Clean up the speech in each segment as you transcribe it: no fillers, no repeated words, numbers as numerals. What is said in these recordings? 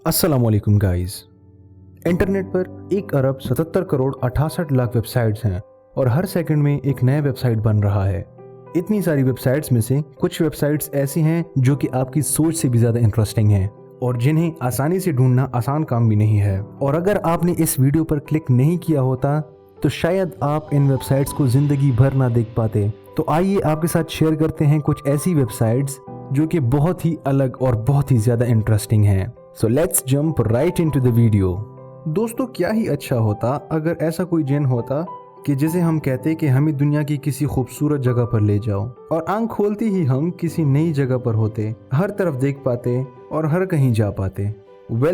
अस्सलाम वालेकुम guys. Internet पर 1 अरब 77 करोड़ 68 लाख वेबसाइट्स हैं और हर सेकंड में एक नया वेबसाइट बन रहा है। इतनी सारी वेबसाइट्स में से कुछ वेबसाइट्स ऐसी हैं जो कि आपकी सोच से भी ज़्यादा इंटरेस्टिंग हैं और जिन्हें आसानी से ढूंढना आसान काम भी नहीं है। और अगर आपने इस वीडियो पर क्लिक नहीं किया होता तो शायद आप इन वेबसाइट्स को ज़िंदगी भर ना देख पाते। तो आइए आपके साथ शेयर करते हैं कुछ ऐसी वेबसाइट्स जो कि बहुत ही अलग और बहुत ही ज़्यादा इंटरेस्टिंग हैं। So let's jump right into the video। दोस्तों, क्या ही अच्छा होता अगर ऐसा कोई जिन होता कि जिसे हम कहते कि हमें दुनिया की किसी खूबसूरत जगह पर ले जाओ, और आंख खोलते ही हम किसी नई जगह पर होते, हर तरफ देख पाते और हर कहीं जा पाते।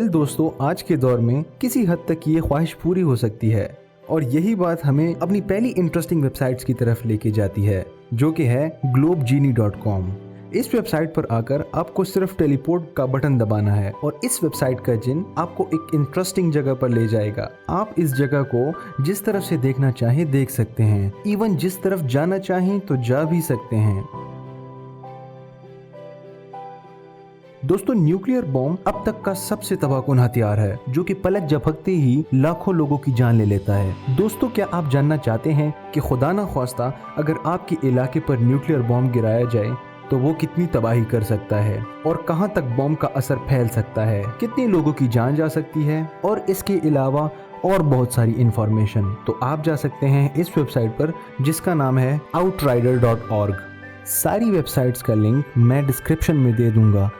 दोस्तों, आज के दौर में किसी हद तक ये ख्वाहिश पूरी हो सकती है और यही बात हमें अपनी पहली इंटरेस्टिंग वेबसाइट्स की तरफ लेके जाती है, जो कि है globegenie.com। इस वेबसाइट पर आकर आपको सिर्फ टेलीपोर्ट का बटन दबाना है और इस वेबसाइट का जिन आपको एक इंटरेस्टिंग जगह पर ले जाएगा। आप इस जगह को जिस तरफ से देखना चाहें देख सकते हैं, इवन जिस तरफ जाना चाहें तो जा भी सकते हैं। दोस्तों, न्यूक्लियर बॉम्ब अब तक का सबसे तबाहकुन हथियार है जो कि पलक झपकते ही लाखों लोगों की जान ले लेता है। दोस्तों, क्या आप जानना चाहते हैं कि खुदा ना ख्वास्ता अगर आपके इलाके पर न्यूक्लियर बॉम्ब गिराया जाए तो वो कितनी तबाही कर सकता है और कहां तक बॉम्ब का असर फैल सकता है, कितने लोगों की जान जा सकती है, और इसके अलावा और बहुत सारी इंफॉर्मेशन। तो आप जा सकते हैं इस वेबसाइट पर जिसका नाम है outrider.org। सारी वेबसाइट्स का लिंक मैं डिस्क्रिप्शन में दे दूंगा,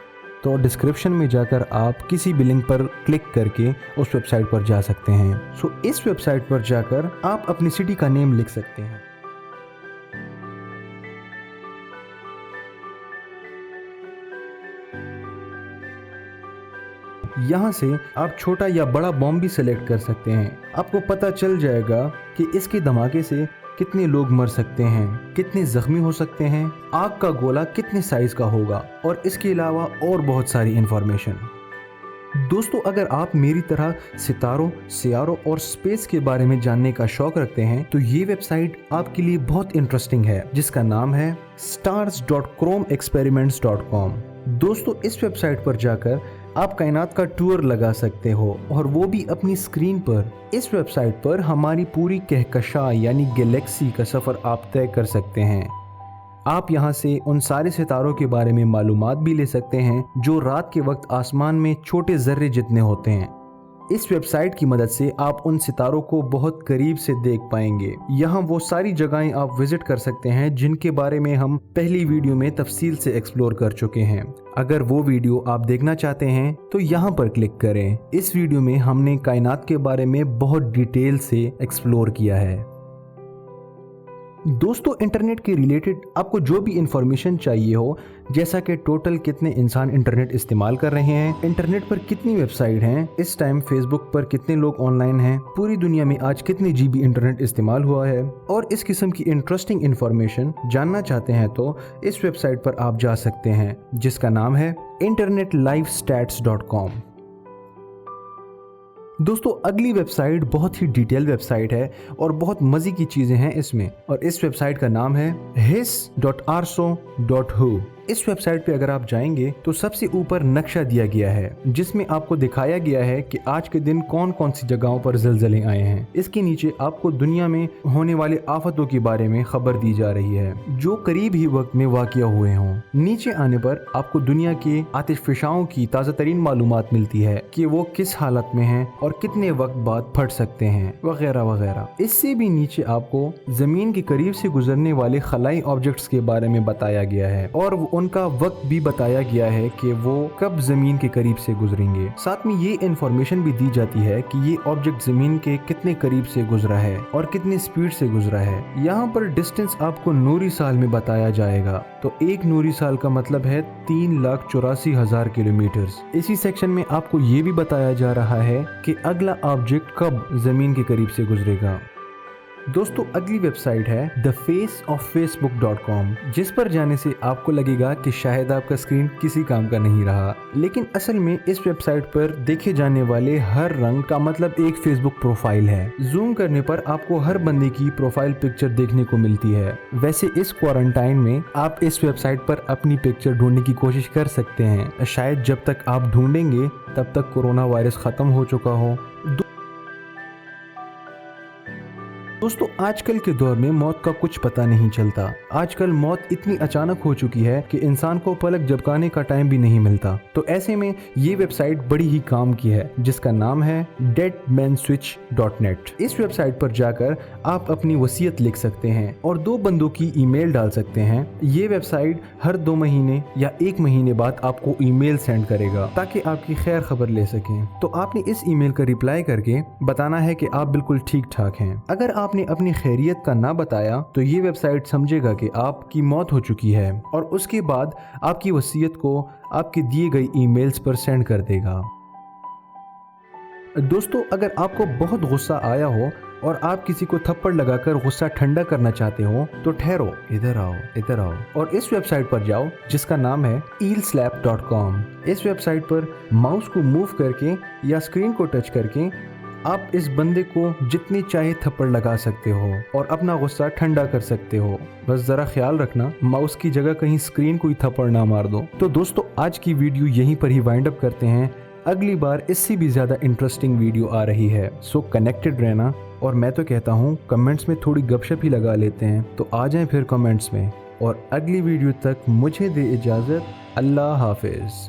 तो डिस्क्रिप्शन में जाकर आप किसी भी लिंक पर क्लिक करके उस वेबसाइट पर जा सकते हैं। इस वेबसाइट पर जाकर आप अपनी सिटी का नेम लिख सकते हैं। यहाँ से आप छोटा या बड़ा बॉम्ब भी सिलेक्ट कर सकते हैं। आपको पता चल जाएगा कि इसके धमाके से कितने लोग मर सकते हैं, कितने जख्मी हो सकते हैं, आग का गोला कितने साइज का होगा, और इसके अलावा और बहुत सारी इंफॉर्मेशन। दोस्तों, अगर आप मेरी तरह सितारों, सियारों और स्पेस के बारे में जानने का शौक रखते हैं तो ये वेबसाइट आपके लिए बहुत इंटरेस्टिंग है, जिसका नाम है stars.chromeexperiments.com। दोस्तों, इस वेबसाइट पर जाकर आप कायनात का टूर लगा सकते हो, और वो भी अपनी स्क्रीन पर। इस वेबसाइट पर हमारी पूरी कहकशां यानी गैलेक्सी का सफ़र आप तय कर सकते हैं। आप यहाँ से उन सारे सितारों के बारे में मालूमात भी ले सकते हैं जो रात के वक्त आसमान में छोटे जर्रे जितने होते हैं। इस वेबसाइट की मदद से आप उन सितारों को बहुत करीब से देख पाएंगे। यहाँ वो सारी जगहें आप विजिट कर सकते हैं जिनके बारे में हम पहली वीडियो में तफसील से एक्सप्लोर कर चुके हैं। अगर वो वीडियो आप देखना चाहते हैं तो यहाँ पर क्लिक करें। इस वीडियो में हमने कायनात के बारे में बहुत डिटेल से एक्सप्लोर किया है। दोस्तों, इंटरनेट के रिलेटेड आपको जो भी इंफॉर्मेशन चाहिए हो, जैसा कि टोटल कितने इंसान इंटरनेट इस्तेमाल कर रहे हैं, इंटरनेट पर कितनी वेबसाइट हैं, इस टाइम फेसबुक पर कितने लोग ऑनलाइन हैं, पूरी दुनिया में आज कितनी जीबी इंटरनेट इस्तेमाल हुआ है, और इस किस्म की इंटरेस्टिंग इंफॉर्मेशन जानना चाहते हैं तो इस वेबसाइट पर आप जा सकते हैं जिसका नाम है internetlifestats.com। दोस्तों, अगली वेबसाइट बहुत ही डिटेल वेबसाइट है और बहुत मजे की चीजें हैं इसमें, और इस वेबसाइट का नाम है his.arso.hu। इस वेबसाइट पे अगर आप जाएंगे तो सबसे ऊपर नक्शा दिया गया है जिसमें आपको दिखाया गया है कि आज के दिन कौन कौन सी जगहों पर ज़लज़ले आए हैं। इसके नीचे आपको दुनिया में होने वाले आफतों के बारे में खबर दी जा रही है जो करीब ही वक्त में वाक़या हुए हों। नीचे आने पर आपको दुनिया के आतिशफशाओं की ताज़ा तरीन मालूमात मिलती है कि वो किस हालत में हैं और कितने वक्त बाद फट सकते हैं, वगैरह वगैरह। इससे भी नीचे आपको जमीन के करीब से गुजरने वाले खलाई ऑब्जेक्ट्स के बारे में बताया गया है और उनका वक्त भी बताया गया है कि वो कब जमीन के करीब से गुजरेंगे। साथ में ये इंफॉर्मेशन भी दी जाती है कि ये ऑब्जेक्ट जमीन के कितने करीब से गुजरा है और कितनी स्पीड से गुजरा है। यहाँ पर डिस्टेंस आपको नूरी साल में बताया जाएगा, तो एक नूरी साल का मतलब है 3,84,000 किलोमीटर। इसी सेक्शन में आपको ये भी बताया जा रहा है कि अगला ऑब्जेक्ट कब जमीन के करीब से गुजरेगा। दोस्तों अगली वेबसाइट है thefaceoffacebook.com, जिस पर जाने से आपको लगेगा कि शायद आपका स्क्रीन किसी काम का नहीं रहा, लेकिन असल में इस वेबसाइट पर देखे जाने वाले हर रंग का मतलब एक फेसबुक प्रोफाइल है। जूम करने पर आपको हर बंदे की प्रोफाइल पिक्चर देखने को मिलती है। वैसे इस क्वारंटाइन में आप इस वेबसाइट पर अपनी पिक्चर ढूंढने की कोशिश कर सकते हैं। शायद जब तक आप ढूंढेंगे तब तक कोरोना वायरस खत्म हो चुका हो। दोस्तों आजकल के दौर में मौत का कुछ पता नहीं चलता। आजकल मौत इतनी अचानक हो चुकी है कि इंसान को पलक झपकाने का टाइम भी नहीं मिलता। तो ऐसे में ये वेबसाइट बड़ी ही काम की है, जिसका नाम है deadmanswitch.net। इस वेबसाइट पर जाकर आप अपनी वसीयत लिख सकते हैं और 2 बंदों की ईमेल डाल सकते हैं। ये वेबसाइट हर 2 महीने या 1 महीने बाद आपको ईमेल सेंड करेगा ताकि आपकी खैर खबर ले सकें। तो आपने इस ईमेल का रिप्लाई करके बताना है कि आप बिल्कुल ठीक ठाक हैं। अगर आपने अपनी खैरियत का ना बताया तो ये वेबसाइट समझेगा कि आपकी मौत हो चुकी है और उसके बाद आपकी वसीयत को आपके दिए गए ईमेल्स पर सेंड कर देगा। दोस्तों अगर आपको बहुत गुस्सा आया हो और आप किसी को थप्पड़ लगाकर गुस्सा ठंडा करना चाहते हो तो ठहरो, इधर आओ और इस वेबसाइट पर जाओ जिसका नाम है eelslap.com। इस वेबसाइट पर माउस को मूव करके या स्क्रीन को टच करके आप इस बंदे को जितनी चाहे थप्पड़ लगा सकते हो और अपना गुस्सा ठंडा कर सकते हो। बस जरा ख्याल रखना माउस की जगह कहीं स्क्रीन को ही थप्पड़ ना मार दो। तो दोस्तों आज की वीडियो यहीं पर ही वाइंड अप करते हैं। अगली बार इससे भी ज्यादा इंटरेस्टिंग वीडियो आ रही है, सो कनेक्टेड रहना। और मैं तो कहता हूँ कमेंट्स में थोड़ी गपशप ही लगा लेते हैं, तो आ जाएं फिर कमेंट्स में। और अगली वीडियो तक मुझे दे इजाजत। अल्लाह हाफिज।